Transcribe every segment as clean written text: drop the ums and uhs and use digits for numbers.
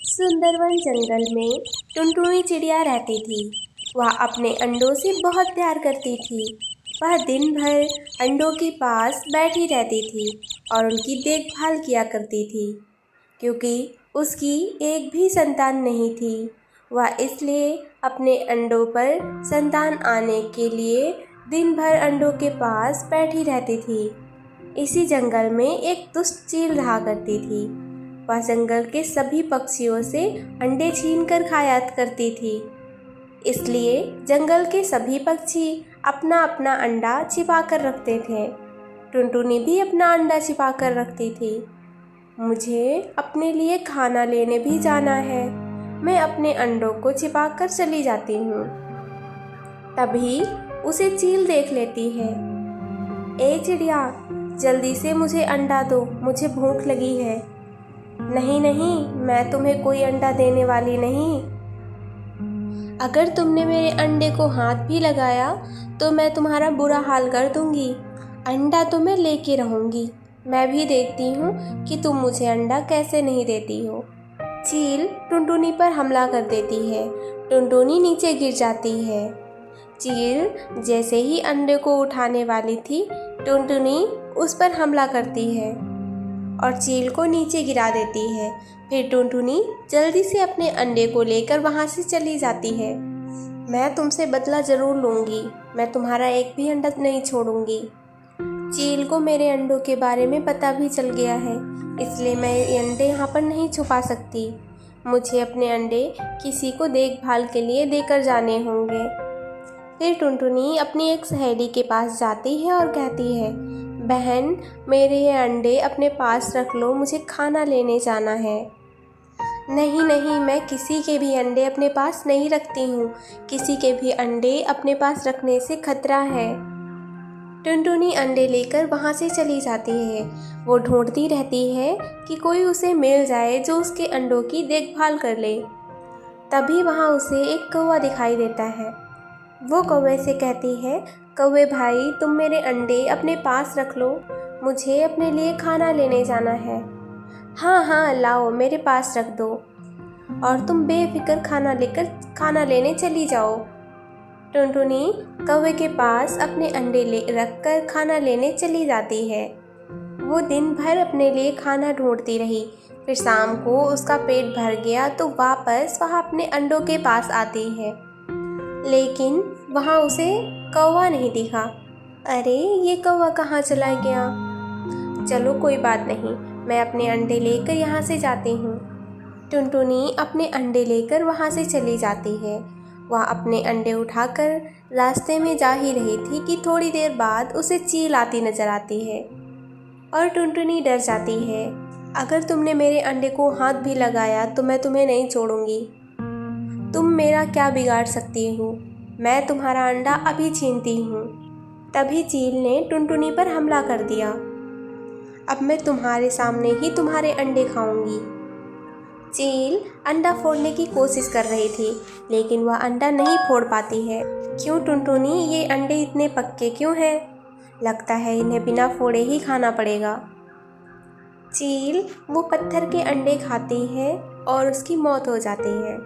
सुंदरवन जंगल में टुनटुनी चिड़िया रहती थी। वह अपने अंडों से बहुत प्यार करती थी। वह दिन भर अंडों के पास बैठी रहती थी और उनकी देखभाल किया करती थी। क्योंकि उसकी एक भी संतान नहीं थी, वह इसलिए अपने अंडों पर संतान आने के लिए दिन भर अंडों के पास बैठी रहती थी। इसी जंगल में एक दुष्ट चील रहा करती थी। वह जंगल के सभी पक्षियों से अंडे छीनकर खाया करती थी। इसलिए जंगल के सभी पक्षी अपना अपना अंडा छिपा कर रखते थे। टुनटुनी भी अपना अंडा छिपा कर रखती थी। मुझे अपने लिए खाना लेने भी जाना है, मैं अपने अंडों को छिपा कर चली जाती हूँ। तभी उसे चील देख लेती है। ए चिड़िया, जल्दी से मुझे अंडा दो, मुझे भूख लगी है। नहीं नहीं, मैं तुम्हें कोई अंडा देने वाली नहीं। अगर तुमने मेरे अंडे को हाथ भी लगाया तो मैं तुम्हारा बुरा हाल कर दूंगी। अंडा तो मैं लेके रहूंगी, मैं भी देखती हूँ कि तुम मुझे अंडा कैसे नहीं देती हो। चील टुनटुनी पर हमला कर देती है। टुनटुनी नीचे गिर जाती है। चील जैसे ही अंडे को उठाने वाली थी, टुनटुनी उस पर हमला करती है और चील को नीचे गिरा देती है। फिर टुनटुनी जल्दी से अपने अंडे को लेकर वहाँ से चली जाती है। मैं तुमसे बदला जरूर लूँगी, मैं तुम्हारा एक भी अंडा नहीं छोड़ूंगी। चील को मेरे अंडों के बारे में पता भी चल गया है, इसलिए मैं ये अंडे यहाँ पर नहीं छुपा सकती। मुझे अपने अंडे किसी को देखभाल के लिए देकर जाने होंगे। फिर टुनटुनी अपनी एक सहेली के पास जाती है और कहती है, बहन, मेरे ये अंडे अपने पास रख लो, मुझे खाना लेने जाना है। नहीं नहीं, मैं किसी के भी अंडे अपने पास नहीं रखती हूँ, किसी के भी अंडे अपने पास रखने से खतरा है। टुनटुनी अंडे लेकर वहाँ से चली जाती है। वो ढूंढती रहती है कि कोई उसे मिल जाए जो उसके अंडों की देखभाल कर ले। तभी वहाँ उसे एक कौवा दिखाई देता है। वो कौवे से कहती है, कौवे भाई, तुम मेरे अंडे अपने पास रख लो, मुझे अपने लिए खाना लेने जाना है। हाँ हाँ, लाओ, मेरे पास रख दो और तुम बेफिक्र खाना लेने चली जाओ। टुनटुनी कौवे के पास अपने अंडे रखकर खाना लेने चली जाती है। वो दिन भर अपने लिए खाना ढूंढती रही। फिर शाम को उसका पेट भर गया तो वापस वह अपने अंडों के पास आती है, लेकिन वहाँ उसे कौवा नहीं दिखा। अरे, ये कौवा कहाँ चला गया? चलो कोई बात नहीं, मैं अपने अंडे लेकर यहाँ से जाती हूँ। टुनटुनी अपने अंडे लेकर वहाँ से चली जाती है। वह अपने अंडे उठाकर रास्ते में जा ही रही थी कि थोड़ी देर बाद उसे चील आती नजर आती है और टुनटुनी डर जाती है। अगर तुमने मेरे अंडे को हाथ भी लगाया तो मैं तुम्हें नहीं छोड़ूंगी। तुम मेरा क्या बिगाड़ सकती हो? मैं तुम्हारा अंडा अभी छीनती हूँ। तभी चील ने टुनटुनी पर हमला कर दिया। अब मैं तुम्हारे सामने ही तुम्हारे अंडे खाऊंगी। चील अंडा फोड़ने की कोशिश कर रही थी, लेकिन वह अंडा नहीं फोड़ पाती है। क्यों टुनटुनी, ये अंडे इतने पक्के क्यों हैं? लगता है इन्हें बिना फोड़े ही खाना पड़ेगा। चील वो पत्थर के अंडे खाती है और उसकी मौत हो जाती है।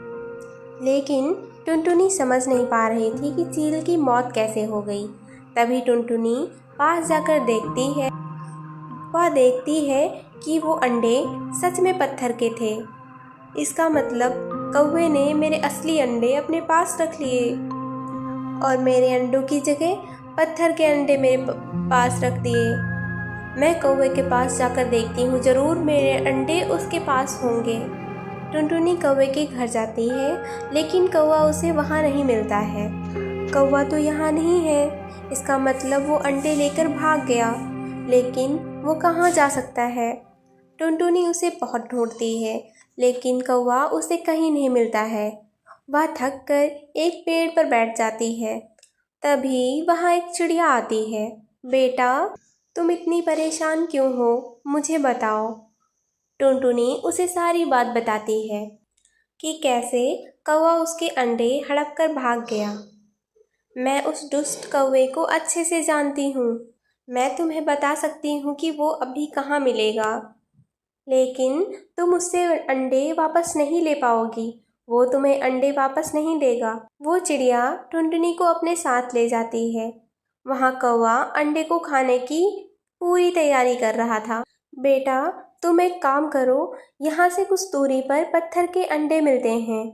लेकिन टुनटुनी समझ नहीं पा रही थी कि चील की मौत कैसे हो गई। तभी टुनटुनी पास जाकर देखती है। वह देखती है कि वो अंडे सच में पत्थर के थे। इसका मतलब कौवे ने मेरे असली अंडे अपने पास रख लिए और मेरे अंडों की जगह पत्थर के अंडे मेरे पास रख दिए। मैं कौवे के पास जाकर देखती हूँ, ज़रूर मेरे अंडे उसके पास होंगे। टुनटुनी कौवे के घर जाती है, लेकिन कौवा उसे वहाँ नहीं मिलता है। कौवा तो यहाँ नहीं है, इसका मतलब वो अंडे लेकर भाग गया। लेकिन वो कहाँ जा सकता है? टुनटुनी उसे बहुत ढूंढती है, लेकिन कौवा उसे कहीं नहीं मिलता है। वह थक कर एक पेड़ पर बैठ जाती है। तभी वहाँ एक चिड़िया आती है। बेटा, तुम इतनी परेशान क्यों हो, मुझे बताओ। टुनटुनी उसे सारी बात बताती है कि कैसे कौवा उसके अंडे हड़प कर भाग गया। मैं उस दुष्ट कौवे को अच्छे से जानती हूँ, मैं तुम्हें बता सकती हूँ कि वो अभी कहाँ मिलेगा। लेकिन तुम उससे अंडे वापस नहीं ले पाओगी, वो तुम्हें अंडे वापस नहीं देगा। वो चिड़िया टुनटुनी को अपने साथ ले जाती है। वहाँ कौवा अंडे को खाने की पूरी तैयारी कर रहा था। बेटा, तुम एक काम करो, यहाँ से कुछ दूरी पर पत्थर के अंडे मिलते हैं।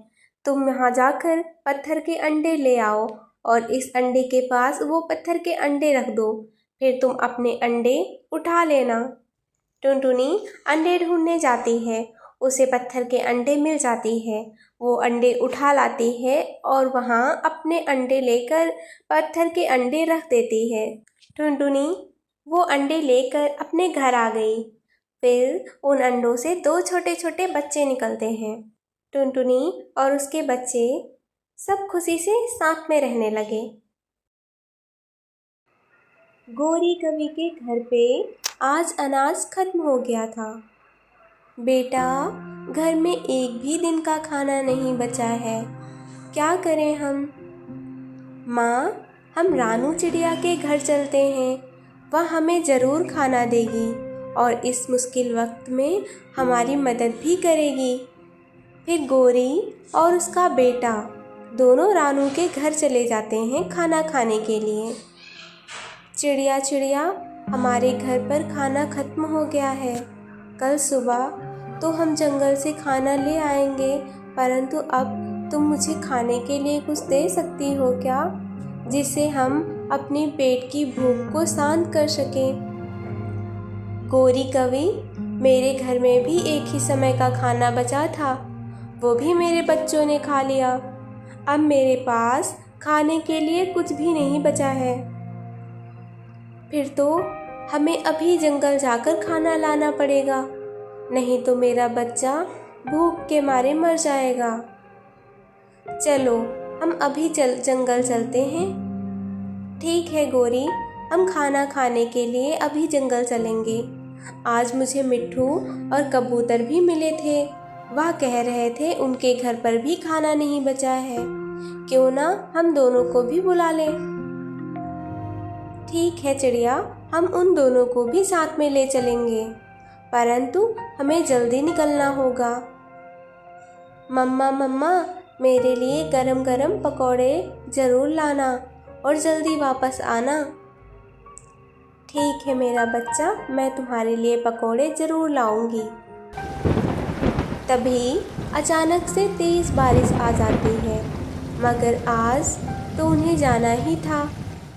तुम यहाँ जाकर पत्थर के अंडे ले आओ और इस अंडे के पास वो पत्थर के अंडे रख दो। फिर तुम अपने अंडे उठा लेना। टुनटुनी अंडे ढूंढने जाती है। उसे पत्थर के अंडे मिल जाती है। वो अंडे उठा लाती है और वहाँ अपने अंडे लेकर पत्थर के अंडे रख देती है। टुनटुनी वो अंडे लेकर अपने घर आ गई। फिर उन अंडों से 2 छोटे छोटे बच्चे निकलते हैं। टुनटुनी और उसके बच्चे सब खुशी से साथ में रहने लगे। गोरी कवि के घर पे आज अनाज खत्म हो गया था। बेटा, घर में एक भी दिन का खाना नहीं बचा है, क्या करें हम? माँ, हम रानू चिड़िया के घर चलते हैं, वह हमें ज़रूर खाना देगी और इस मुश्किल वक्त में हमारी मदद भी करेगी। फिर गोरी और उसका बेटा दोनों रानू के घर चले जाते हैं खाना खाने के लिए। चिड़िया चिड़िया, हमारे घर पर खाना खत्म हो गया है। कल सुबह तो हम जंगल से खाना ले आएंगे, परंतु अब तुम मुझे खाने के लिए कुछ दे सकती हो क्या, जिससे हम अपनी पेट की भूख को शांत कर सकें? गोरी कवि, मेरे घर में भी एक ही समय का खाना बचा था, वो भी मेरे बच्चों ने खा लिया। अब मेरे पास खाने के लिए कुछ भी नहीं बचा है। फिर तो हमें अभी जंगल जाकर खाना लाना पड़ेगा, नहीं तो मेरा बच्चा भूख के मारे मर जाएगा। चलो, हम अभी जंगल चलते हैं। ठीक है गोरी, हम खाना खाने के लिए अभी जंगल चलेंगे। आज मुझे मिट्ठू और कबूतर भी मिले थे। वह कह रहे थे उनके घर पर भी खाना नहीं बचा है। क्यों ना हम दोनों को भी बुला लें? ठीक है चिड़िया, हम उन दोनों को भी साथ में ले चलेंगे, परंतु हमें जल्दी निकलना होगा। मम्मा मम्मा, मेरे लिए गरम गरम पकौड़े ज़रूर लाना और जल्दी वापस आना। ठीक है मेरा बच्चा, मैं तुम्हारे लिए पकौड़े ज़रूर लाऊंगी। तभी अचानक से तेज़ बारिश आ जाती है, मगर आज तो उन्हें जाना ही था,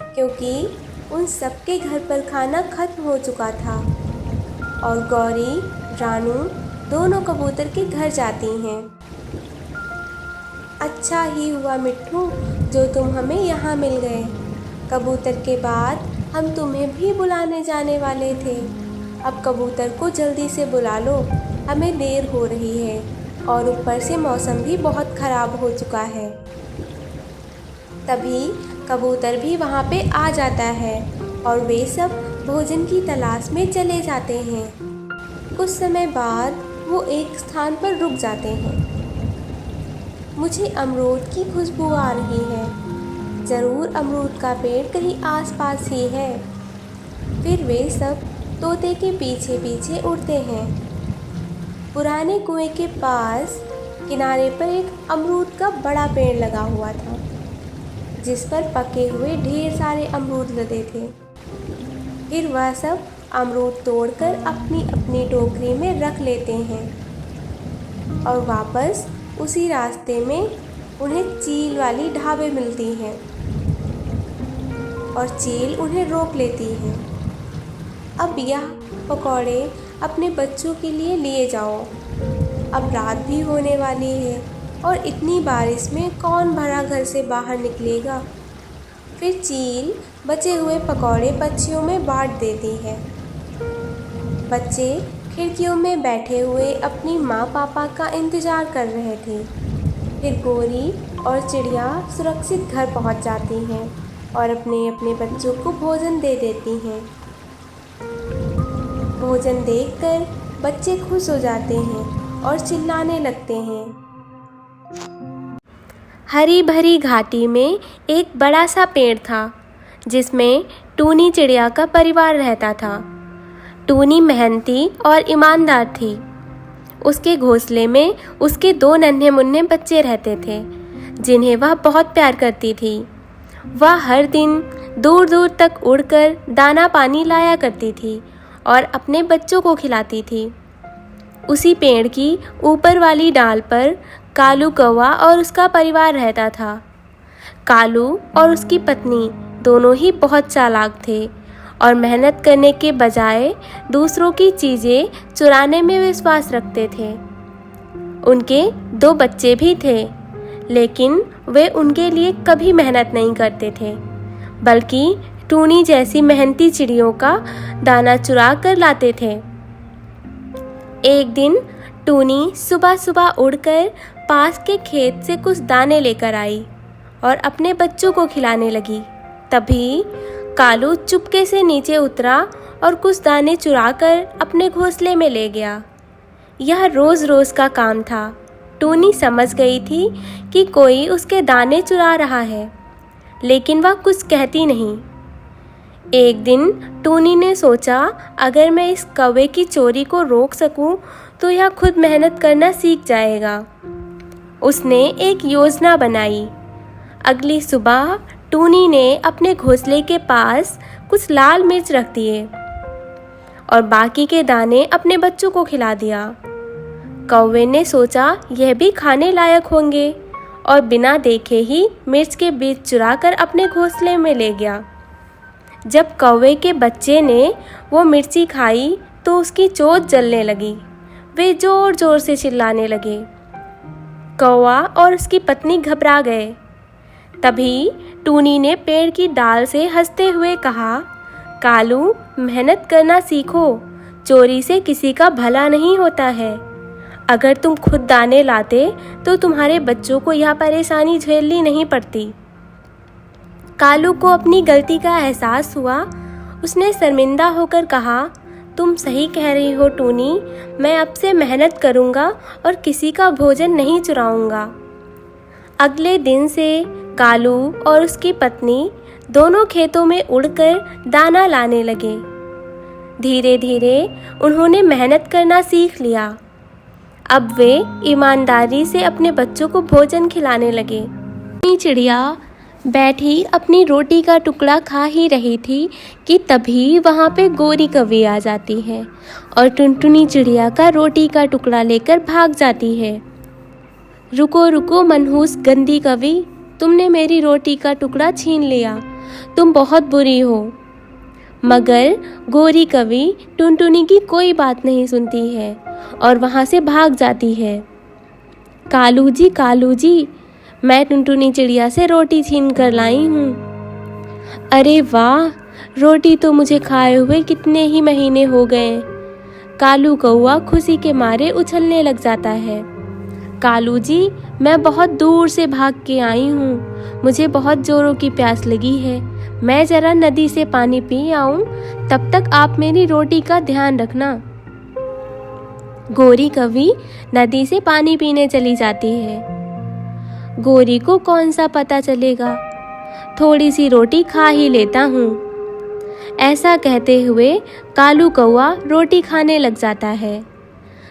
क्योंकि उन सबके घर पर खाना खत्म हो चुका था। और गौरी रानू दोनों कबूतर के घर जाती हैं। अच्छा ही हुआ मिट्ठू जो तुम हमें यहाँ मिल गए। कबूतर के बाद हम तुम्हें भी बुलाने जाने वाले थे। अब कबूतर को जल्दी से बुला लो, हमें देर हो रही है और ऊपर से मौसम भी बहुत ख़राब हो चुका है। तभी कबूतर भी वहाँ पे आ जाता है और वे सब भोजन की तलाश में चले जाते हैं। कुछ समय बाद वो एक स्थान पर रुक जाते हैं। मुझे अमरूद की खुशबू आ रही है, ज़रूर अमरूद का पेड़ कहीं आसपास ही है। फिर वे सब तोते के पीछे पीछे उड़ते हैं। पुराने कुएं के पास किनारे पर एक अमरूद का बड़ा पेड़ लगा हुआ था, जिस पर पके हुए ढेर सारे अमरूद लदे थे। फिर वह सब अमरूद तोड़कर अपनी अपनी टोकरी में रख लेते हैं और वापस उसी रास्ते में उन्हें चील वाली ढाबे मिलती हैं और चील उन्हें रोक लेती है। अब यह पकौड़े अपने बच्चों के लिए लिए जाओ, अब रात भी होने वाली है और इतनी बारिश में कौन भला घर से बाहर निकलेगा। फिर चील बचे हुए पकौड़े पक्षियों में बांट देती है। बच्चे खिड़कियों में बैठे हुए अपनी माँ पापा का इंतज़ार कर रहे थे। फिर गोरी और चिड़िया सुरक्षित घर पहुँच जाती हैं और अपने अपने बच्चों को भोजन दे देती हैं। भोजन देखकर बच्चे खुश हो जाते हैं और चिल्लाने लगते हैं। हरी भरी घाटी में एक बड़ा सा पेड़ था, जिसमें टूनी चिड़िया का परिवार रहता था। टूनी मेहनती और ईमानदार थी। उसके घोंसले में उसके 2 नन्हे मुन्ने बच्चे रहते थे जिन्हें वह बहुत प्यार करती थी। वह हर दिन दूर दूर तक उड़कर दाना पानी लाया करती थी और अपने बच्चों को खिलाती थी। उसी पेड़ की ऊपर वाली डाल पर कालू कौवा और उसका परिवार रहता था। कालू और उसकी पत्नी दोनों ही बहुत चालाक थे और मेहनत करने के बजाय दूसरों की चीज़ें चुराने में विश्वास रखते थे। उनके 2 बच्चे भी थे, लेकिन वे उनके लिए कभी मेहनत नहीं करते थे, बल्कि टूनी जैसी मेहनती चिड़ियों का दाना चुरा कर लाते थे। एक दिन टूनी सुबह सुबह उड़कर पास के खेत से कुछ दाने लेकर आई और अपने बच्चों को खिलाने लगी। तभी कालू चुपके से नीचे उतरा और कुछ दाने चुराकर अपने घोंसले में ले गया। यह रोज़ रोज़ का काम था। टूनी समझ गई थी कि कोई उसके दाने चुरा रहा है, लेकिन वह कुछ कहती नहीं। एक दिन टूनी ने सोचा, अगर मैं इस कौवे की चोरी को रोक सकूं, तो यह खुद मेहनत करना सीख जाएगा। उसने एक योजना बनाई। अगली सुबह टूनी ने अपने घोंसले के पास कुछ लाल मिर्च रख दिए और बाकी के दाने अपने बच्चों को खिला दिया। कौवे ने सोचा यह भी खाने लायक होंगे और बिना देखे ही मिर्च के बीज चुराकर अपने घोंसले में ले गया। जब कौवे के बच्चे ने वो मिर्ची खाई तो उसकी चोंच जलने लगी। वे ज़ोर ज़ोर से चिल्लाने लगे। कौवा और उसकी पत्नी घबरा गए। तभी टूनी ने पेड़ की डाल से हंसते हुए कहा, कालू, मेहनत करना सीखो। चोरी से किसी का भला नहीं होता है। अगर तुम खुद दाने लाते तो तुम्हारे बच्चों को यह परेशानी झेलनी नहीं पड़ती। कालू को अपनी गलती का एहसास हुआ। उसने शर्मिंदा होकर कहा, तुम सही कह रही हो टूनी, मैं अब से मेहनत करूँगा और किसी का भोजन नहीं चुराऊँगा। अगले दिन से कालू और उसकी पत्नी दोनों खेतों में उड़कर दाना लाने लगे। धीरे धीरे उन्होंने मेहनत करना सीख लिया। अब वे ईमानदारी से अपने बच्चों को भोजन खिलाने लगे। टूनी चिड़िया बैठी अपनी रोटी का टुकड़ा खा ही रही थी कि तभी वहाँ पे गोरी कौवी आ जाती है और टुनटुनी चिड़िया का रोटी का टुकड़ा लेकर भाग जाती है। रुको रुको मनहूस गंदी कौवी, तुमने मेरी रोटी का टुकड़ा छीन लिया। तुम बहुत बुरी हो। मगर गोरी कौवी टुनटुनी की कोई बात नहीं सुनती है और वहाँ से भाग जाती है। कालू जी, मैं टुनटुनी चिड़िया से रोटी छीन कर लाई हूँ। अरे वाह, रोटी तो मुझे खाए हुए कितने ही महीने हो गए। कालू कौवा खुशी के मारे उछलने लग जाता है। कालू जी, मैं बहुत दूर से भाग के आई हूँ। मुझे बहुत जोरों की प्यास लगी है। मैं ज़रा नदी से पानी पी आऊँ, तब तक आप मेरी रोटी का ध्यान रखना। गोरी कौवी नदी से पानी पीने चली जाती है। गोरी को कौन सा पता चलेगा, थोड़ी सी रोटी खा ही लेता हूँ। ऐसा कहते हुए कालू कौवा रोटी खाने लग जाता है।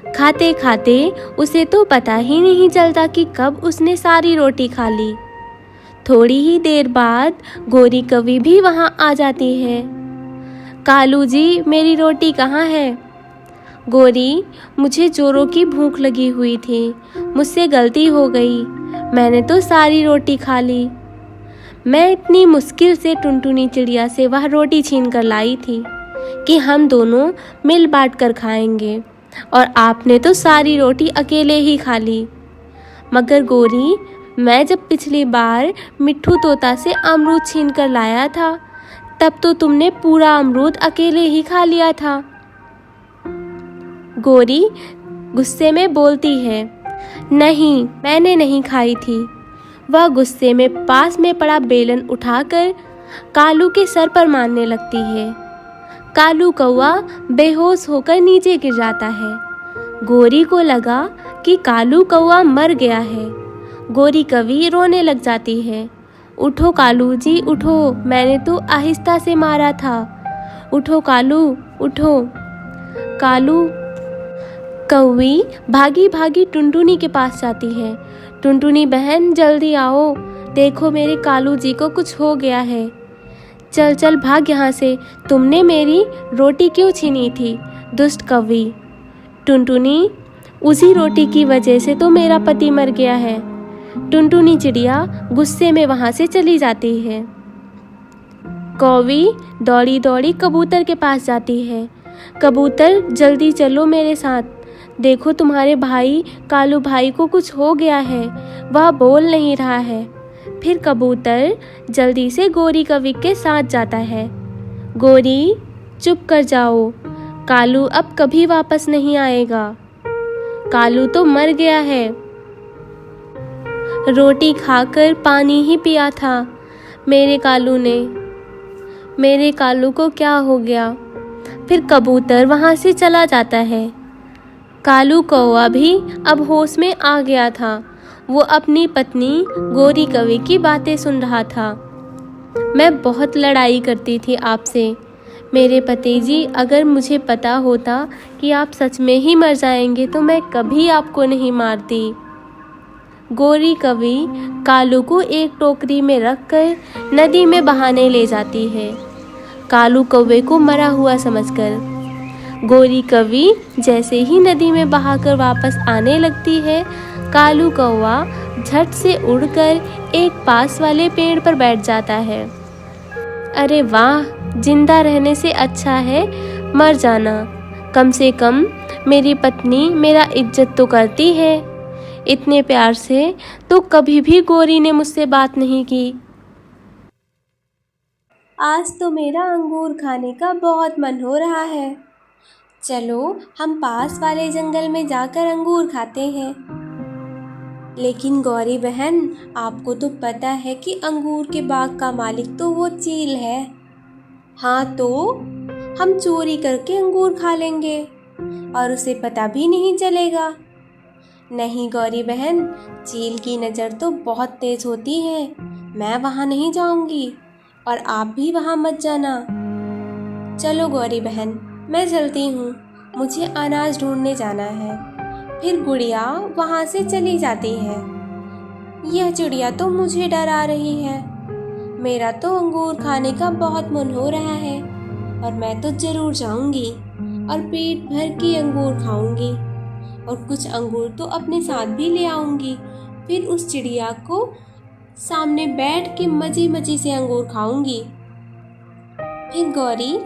खाते खाते उसे तो पता ही नहीं चलता कि कब उसने सारी रोटी खा ली। थोड़ी ही देर बाद गोरी कौवी भी वहाँ आ जाती है। कालू जी, मेरी रोटी कहाँ है? गोरी, मुझे जोरों की भूख लगी हुई थी, मुझसे गलती हो गई, मैंने तो सारी रोटी खा ली। मैं इतनी मुश्किल से टुनटुनी चिड़िया से वह रोटी छीन कर लाई थी कि हम दोनों मिल बांट कर खाएंगे, और आपने तो सारी रोटी अकेले ही खा ली। मगर गोरी, मैं जब पिछली बार मिट्ठू तोता से अमरूद छीन कर लाया था, तब तो तुमने पूरा अमरूद अकेले ही खा लिया था। गोरी गुस्से में बोलती है, नहीं, मैंने नहीं खाई थी। वह गुस्से में पास में पड़ा बेलन उठाकर कालू के सर पर मारने लगती है। कालू कौवा बेहोश होकर नीचे गिर जाता है। गोरी को लगा कि कालू कौवा मर गया है। गोरी कौवी रोने लग जाती है। उठो कालू जी, उठो, मैंने तो आहिस्ता से मारा था। उठो कालू, उठो। कालू कौवी भागी भागी टुनटुनी के पास जाती है। टुनटुनी बहन जल्दी आओ, देखो मेरे कालू जी को कुछ हो गया है। चल चल भाग यहाँ से, तुमने मेरी रोटी क्यों छीनी थी दुष्ट कौवी। टुनटुनी उसी रोटी की वजह से तो मेरा पति मर गया है। टुनटुनी चिड़िया गुस्से में वहाँ से चली जाती है। कौवी दौड़ी दौड़ी कबूतर के पास जाती है। कबूतर जल्दी चलो मेरे साथ, देखो तुम्हारे भाई कालू भाई को कुछ हो गया है, वह बोल नहीं रहा है। फिर कबूतर जल्दी से गोरी कौवी के साथ जाता है। गोरी चुप कर जाओ, कालू अब कभी वापस नहीं आएगा, कालू तो मर गया है, रोटी खाकर पानी ही पिया था मेरे कालू ने, मेरे कालू को क्या हो गया। फिर कबूतर वहाँ से चला जाता है। कालू कौवा भी अब होश में आ गया था। वो अपनी पत्नी गोरी कौवी की बातें सुन रहा था। मैं बहुत लड़ाई करती थी आपसे मेरे पति जी, अगर मुझे पता होता कि आप सच में ही मर जाएंगे तो मैं कभी आपको नहीं मारती। गोरी कौवी कालू को एक टोकरी में रखकर नदी में बहाने ले जाती है। कालू कौवे को मरा हुआ समझकर गोरी कौवी जैसे ही नदी में बहाकर वापस आने लगती है, कालू कौवा झट से उड़कर एक पास वाले पेड़ पर बैठ जाता है। अरे वाह, जिंदा रहने से अच्छा है मर जाना, कम से कम मेरी पत्नी मेरा इज्जत तो करती है। इतने प्यार से तो कभी भी गोरी ने मुझसे बात नहीं की। आज तो मेरा अंगूर खाने का बहुत मन हो रहा है, चलो हम पास वाले जंगल में जाकर अंगूर खाते हैं। लेकिन गौरी बहन, आपको तो पता है कि अंगूर के बाग का मालिक तो वो चील है। हाँ, तो हम चोरी करके अंगूर खा लेंगे और उसे पता भी नहीं चलेगा। नहीं गौरी बहन, चील की नज़र तो बहुत तेज होती है, मैं वहाँ नहीं जाऊँगी और आप भी वहाँ मत जाना। चलो गौरी बहन, मैं चलती हूँ, मुझे अनाज ढूंढने जाना है। फिर गुड़िया वहाँ से चली जाती है। यह चिड़िया तो मुझे डरा रही है, मेरा तो अंगूर खाने का बहुत मन हो रहा है और मैं तो ज़रूर जाऊँगी और पेट भर के अंगूर खाऊंगी और कुछ अंगूर तो अपने साथ भी ले आऊँगी। फिर उस चिड़िया को सामने बैठ के मज़े मज़े से अंगूर खाऊंगी। फिर गौरी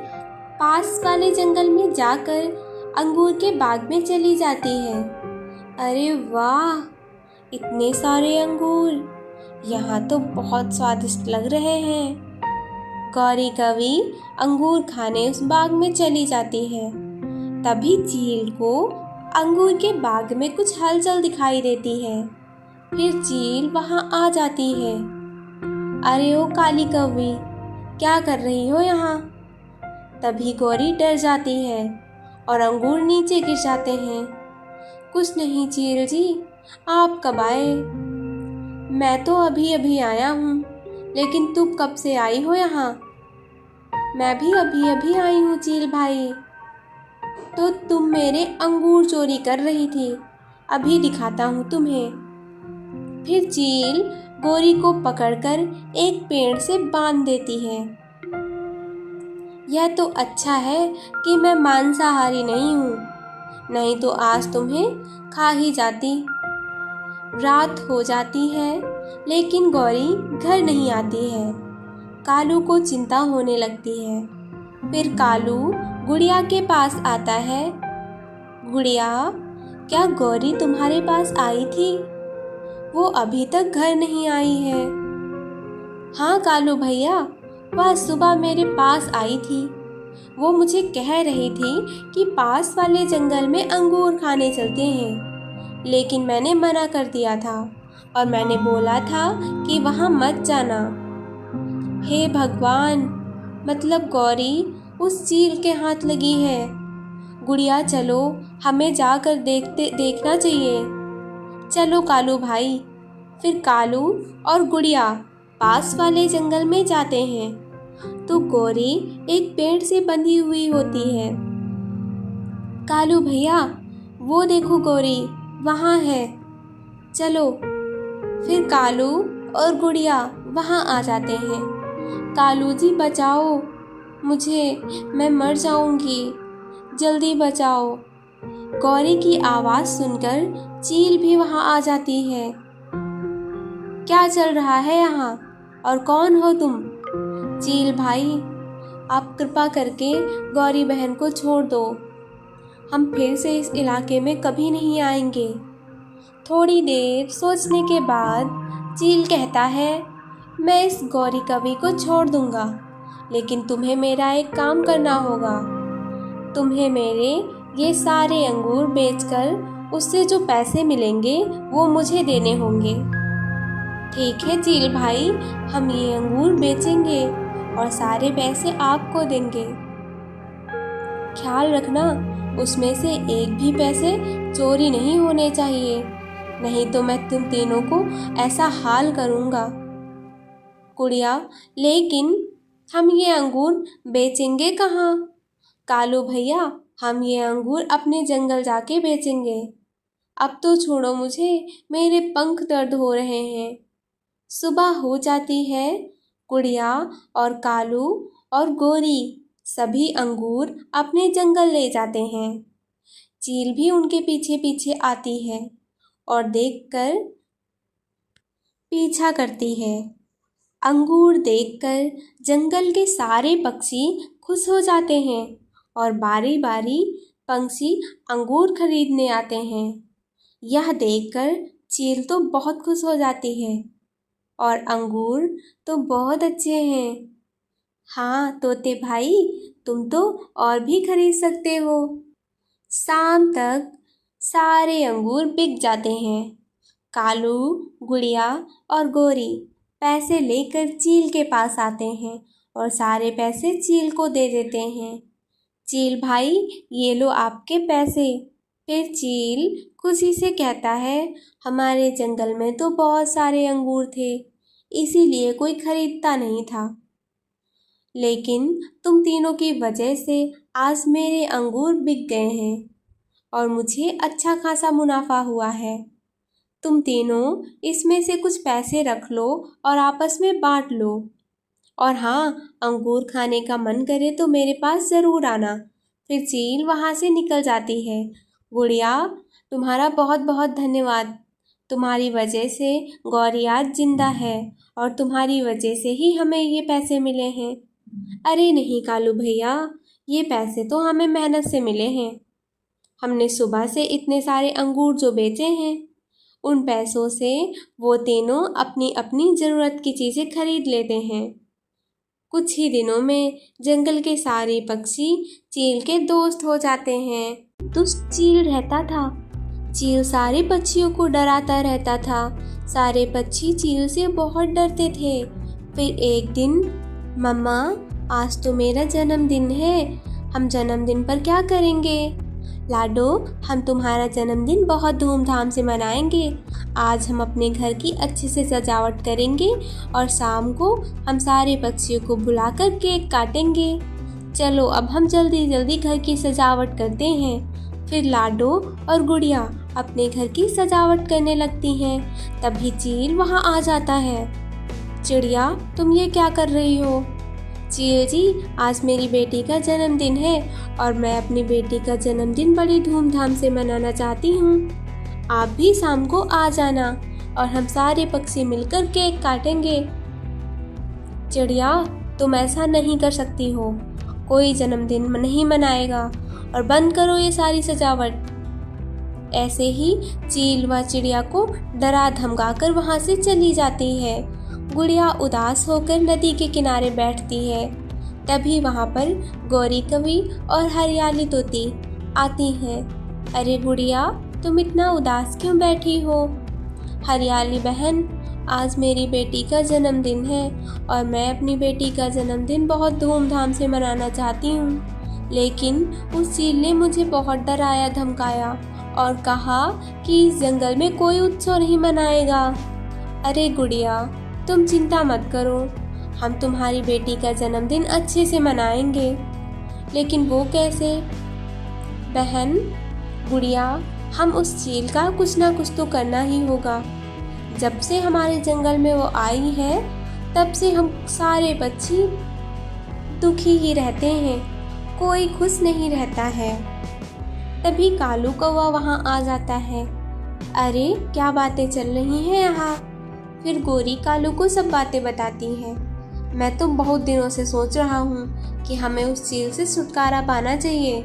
पास वाले जंगल में जाकर अंगूर के बाग में चली जाती है। अरे वाह, इतने सारे अंगूर, यहाँ तो बहुत स्वादिष्ट लग रहे हैं। गौरी कौवी अंगूर खाने उस बाग में चली जाती है। तभी चील को अंगूर के बाग में कुछ हलचल दिखाई देती है। फिर चील वहाँ आ जाती है। अरे ओ काली कौवी, क्या कर रही हो यहाँ? तभी गौरी डर जाती है और अंगूर नीचे गिर जाते हैं। कुछ नहीं चील जी, आप कब आए? मैं तो अभी अभी आया हूँ, लेकिन तुम कब से आई हो यहाँ? मैं भी अभी अभी आई हूँ चील भाई। तो तुम मेरे अंगूर चोरी कर रही थी, अभी दिखाता हूँ तुम्हें। फिर चील गौरी को पकड़कर एक पेड़ से बांध देती है। यह तो अच्छा है कि मैं मांसाहारी नहीं हूँ, नहीं तो आज तुम्हें खा ही जाती। रात हो जाती है, लेकिन गौरी घर नहीं आती है। कालू को चिंता होने लगती है। फिर कालू गुड़िया के पास आता है। गुड़िया, क्या गौरी तुम्हारे पास आई थी? वो अभी तक घर नहीं आई है। हाँ कालू भैया, वह सुबह मेरे पास आई थी। वो मुझे कह रही थी कि पास वाले जंगल में अंगूर खाने चलते हैं, लेकिन मैंने मना कर दिया था और मैंने बोला था कि वहाँ मत जाना। हे भगवान, मतलब गौरी उस चील के हाथ लगी है। गुड़िया चलो, हमें जाकर देखना चाहिए। चलो कालू भाई। फिर कालू और गुड़िया पास वाले जंगल में जाते हैं। तो गौरी एक पेड़ से बंधी हुई होती है। कालू भैया, वो देखो गौरी वहाँ है, चलो। फिर कालू और गुड़िया वहाँ आ जाते हैं। कालू जी बचाओ मुझे, मैं मर जाऊंगी, जल्दी बचाओ। गौरी की आवाज़ सुनकर चील भी वहाँ आ जाती है। क्या चल रहा है यहाँ और कौन हो तुम? चील भाई, आप कृपा करके गौरी बहन को छोड़ दो, हम फिर से इस इलाके में कभी नहीं आएंगे। थोड़ी देर सोचने के बाद चील कहता है, मैं इस गौरी कवि को छोड़ दूंगा, लेकिन तुम्हें मेरा एक काम करना होगा। तुम्हें मेरे ये सारे अंगूर बेचकर उससे जो पैसे मिलेंगे वो मुझे देने होंगे। ठीक है चील भाई, हम ये अंगूर बेचेंगे और सारे पैसे आपको देंगे। ख्याल रखना, उसमें से एक भी पैसे चोरी नहीं होने चाहिए, नहीं तो मैं तुम तीनों को ऐसा हाल करूँगा। गुड़िया, लेकिन हम ये अंगूर बेचेंगे कहाँ? कालू भैया, हम ये अंगूर अपने जंगल जाके बेचेंगे। अब तो छोड़ो मुझे, मेरे पंख दर्द हो रहे हैं। सुबह हो जाती है। गुड़िया और कालू और गोरी सभी अंगूर अपने जंगल ले जाते हैं। चील भी उनके पीछे पीछे आती है और देखकर पीछा करती है। अंगूर देखकर जंगल के सारे पक्षी खुश हो जाते हैं और बारी बारी पंछी अंगूर खरीदने आते हैं। यह देखकर चील तो बहुत खुश हो जाती है, और अंगूर तो बहुत अच्छे हैं। हाँ तोते भाई, तुम तो और भी खरीद सकते हो। शाम तक सारे अंगूर बिक जाते हैं। कालू, गुड़िया और गोरी पैसे लेकर चील के पास आते हैं और सारे पैसे चील को दे देते हैं। चील भाई, ये लो आपके पैसे। फिर चील खुशी से कहता है, हमारे जंगल में तो बहुत सारे अंगूर थे, इसीलिए कोई खरीदता नहीं था, लेकिन तुम तीनों की वजह से आज मेरे अंगूर बिक गए हैं और मुझे अच्छा खासा मुनाफा हुआ है। तुम तीनों इसमें से कुछ पैसे रख लो और आपस में बांट लो। और हाँ, अंगूर खाने का मन करे तो मेरे पास ज़रूर आना। फिर चील वहाँ से निकल जाती है। गुड़िया, तुम्हारा बहुत बहुत धन्यवाद। तुम्हारी वजह से गौरी आज जिंदा है और तुम्हारी वजह से ही हमें ये पैसे मिले हैं। अरे नहीं कालू भैया, ये पैसे तो हमें मेहनत से मिले हैं। हमने सुबह से इतने सारे अंगूर जो बेचे हैं, उन पैसों से वो तीनों अपनी अपनी ज़रूरत की चीज़ें खरीद लेते हैं। कुछ ही दिनों में जंगल के सारे पक्षी चील के दोस्त हो जाते हैं। दुष्ट चील रहता था। चील सारे पक्षियों को डराता रहता था। सारे पक्षी चील से बहुत डरते थे। फिर एक दिन, मम्मा, आज तो मेरा जन्मदिन है, हम जन्मदिन पर क्या करेंगे? लाडो, हम तुम्हारा जन्मदिन बहुत धूमधाम से मनाएंगे। आज हम अपने घर की अच्छे से सजावट करेंगे और शाम को हम सारे पक्षियों को बुलाकर केक काटेंगे। चलो अब हम जल्दी जल्दी घर की सजावट करते हैं। फिर लाडो और गुड़िया अपने घर की सजावट करने लगती हैं। तभी चील वहाँ आ जाता है। चिड़िया, तुम ये क्या कर रही हो? चील जी, आज मेरी बेटी का जन्मदिन है और मैं अपनी बेटी का जन्मदिन बड़ी धूमधाम से मनाना चाहती हूँ। आप भी शाम को आ जाना और हम सारे पक्षी मिलकर केक काटेंगे। चिड़िया, तुम ऐसा नहीं कर सकती हो, कोई जन्मदिन नहीं मनाएगा, और बंद करो ये सारी सजावट। ऐसे ही चील व चिड़िया को डरा धमकाकर वहाँ से चली जाती है। गुड़िया उदास होकर नदी के किनारे बैठती है। तभी वहाँ पर गौरी कवि और हरियाली तोती आती हैं। अरे गुड़िया, तुम इतना उदास क्यों बैठी हो? हरियाली बहन, आज मेरी बेटी का जन्मदिन है और मैं अपनी बेटी का जन्मदिन बहुत धूमधाम से मनाना चाहती हूँ, लेकिन उस चील ने मुझे बहुत डराया धमकाया और कहा कि इस जंगल में कोई उत्सव नहीं मनाएगा। अरे गुड़िया, तुम चिंता मत करो, हम तुम्हारी बेटी का जन्मदिन अच्छे से मनाएंगे। लेकिन वो कैसे? बहन, गुड़िया, हम उस चील का कुछ ना कुछ तो करना ही होगा। जब से हमारे जंगल में वो आई है तब से हम सारे पक्षी दुखी ही रहते हैं, कोई खुश नहीं रहता है। तभी कालू कौवा वहाँ आ जाता है। अरे क्या बातें चल रही हैं यहाँ। फिर गोरी कालू को सब बातें बताती है। मैं तो बहुत दिनों से सोच रहा हूँ कि हमें उस चील से छुटकारा पाना चाहिए।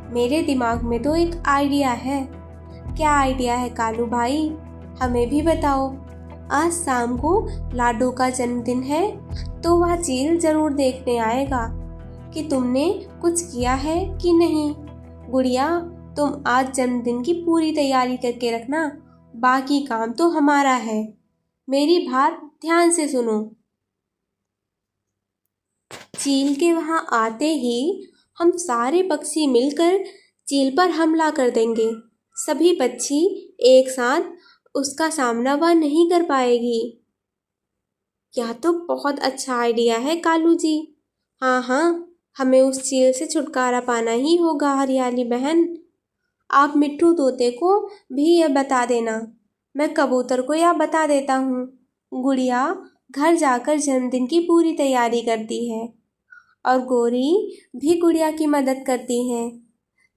मेरे दिमाग में तो एक आइडिया है। क्या आइडिया है कालू भाई, हमें भी बताओ। आज शाम को लाडो का जन्मदिन है तो वह चील जरूर देखने आएगा कि तुमने कुछ किया है कि नहीं। गुड़िया, तुम आज जन्मदिन की पूरी तैयारी करके रखना, बाकी काम तो हमारा है। मेरी बात ध्यान से सुनो। चील के वहां आते ही हम सारे पक्षी मिलकर चील पर हमला कर देंगे। सभी पक्षी एक साथ उसका सामना वह नहीं कर पाएगी। यह तो बहुत अच्छा आइडिया है कालू जी। हाँ हाँ, हमें उस चील से छुटकारा पाना ही होगा हरियाली बहन। आप मिट्ठू तोते को भी यह बता देना, मैं कबूतर को यह बता देता हूँ। गुड़िया घर जाकर जन्मदिन की पूरी तैयारी करती है और गोरी भी गुड़िया की मदद करती है।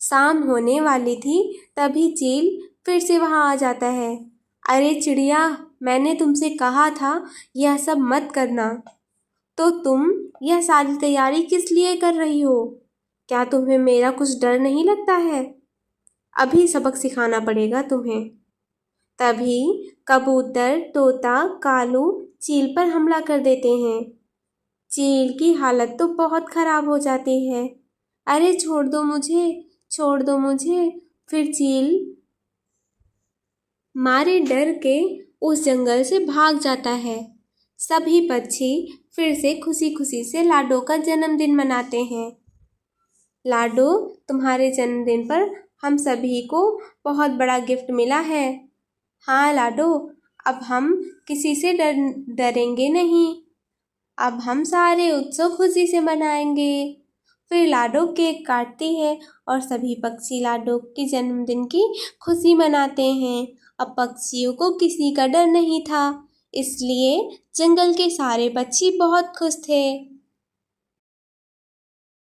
शाम होने वाली थी तभी चील फिर से वहाँ आ जाता है। अरे चिड़िया, मैंने तुमसे कहा था यह सब मत करना, तो तुम यह सारी तैयारी किस लिए कर रही हो? क्या तुम्हें मेरा कुछ डर नहीं लगता है? अभी सबक सिखाना पड़ेगा तुम्हें। तभी कबूतर, तोता, कालू चील पर हमला कर देते हैं। चील की हालत तो बहुत खराब हो जाती है। अरे छोड़ दो मुझे, छोड़ दो मुझे। फिर चील मारे डर के उस जंगल से भाग जाता है। सभी पक्षी फिर से खुशी खुशी से लाडो का जन्मदिन मनाते हैं। लाडो, तुम्हारे जन्मदिन पर हम सभी को बहुत बड़ा गिफ्ट मिला है। हाँ लाडो, अब हम किसी से डरेंगे नहीं। अब हम सारे उत्सव खुशी से मनाएंगे। फिर लाडो केक काटती है और सभी पक्षी लाडो के जन्मदिन की खुशी मनाते हैं। अब पक्षियों को किसी का डर नहीं था, इसलिए जंगल के सारे पक्षी बहुत खुश थे।